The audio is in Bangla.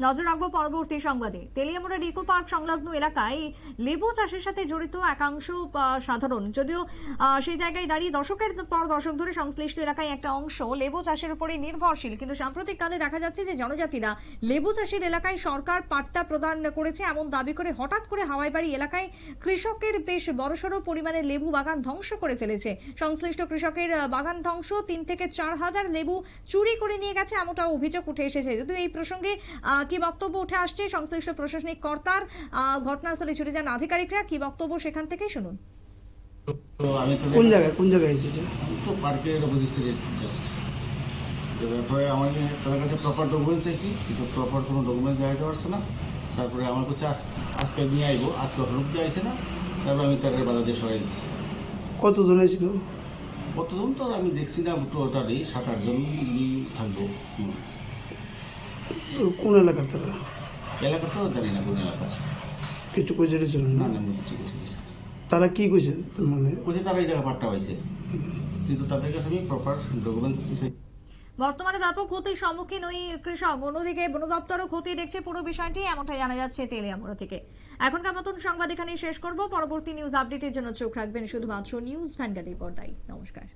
নজর রাখবো পরবর্তী সংবাদে। তেলিয়ামুড়ার ইকো পার্ক সংলগ্ন এলাকায় লেবু চাষের সাথে জড়িত একাংশ সাধারণ, যদিও সেই জায়গায় দাঁড়িয়ে দশকের পর দশক ধরে সংশ্লিষ্ট এলাকায় একটা অংশ লেবু চাষের উপরে নির্ভরশীল, কিন্তু সাম্প্রতিক কালে দেখা যাচ্ছে যে জনজাতিরা লেবু চাষের এলাকায় সরকার পাট্টা প্রদান করেছে এমন দাবি করে হঠাৎ করে হাওয়াই বাড়ি এলাকায় কৃষকের বেশ বড়সড় পরিমাণে লেবু বাগান ধ্বংস করে ফেলেছে। সংশ্লিষ্ট কৃষকের বাগান ধ্বংস, 3 থেকে 4 হাজার লেবু চুরি করে নিয়ে গেছে এমনটা অভিযোগ উঠে এসেছে। যদিও এই প্রসঙ্গে কি বক্তব্য উঠে আসছে সংশ্লিষ্ট প্রশাসনিক কর্তার, ঘটনাস্থলে ছুটে যান আধিকারিকরা, কি বক্তব্য সেখান থেকে শুনুন। তো আমি তো কোন জায়গায় এসেছি, আমি তো পার্কের অপোজিটে জাস্ট তারপরে আমাকে তাদের কাছে প্রপার ডকুমেন্টস চাইছি, কিন্তু প্রপার কোনো ডকুমেন্টস দেখাতে পারছে না। তারপরে আমার কাছে আজকে নিয়ে আইবো, আজকে অফিসে আইছে না, তারপরে আমি তাদের বাধা দিয়ে সরাই দিচ্ছি। কতজন এসেছিল? কতজন তো আমি দেখছি না, টোটালি 7-8 জন থাকবো। কোন এলাকার তারা? এলাকা তো জানি না কোন এলাকা, কিছু কইছে না না কিছু কিছু তারা কি কইছে? মানে কইছে তারা এই জায়গা পাট্টা পাইছে, কিন্তু তাদের কাছে আমি প্রপার ডকুমেন্টস। বর্তমানে ব্যাপক ক্ষতির সম্মুখীন ওই কৃষক, অন্যদিকে বন দপ্তরও ক্ষতি দেখছে পুরো বিষয়টি, এমনটাই জানা যাচ্ছে তেলিয়ামুড়া থেকে। এখনকার মতন সংবাদ এখানেই শেষ করব। পরবর্তী নিউজ আপডেটের জন্য চোখ রাখবেন শুধুমাত্র নিউজ ভ্যানগার্ডের পর্দায়। নমস্কার।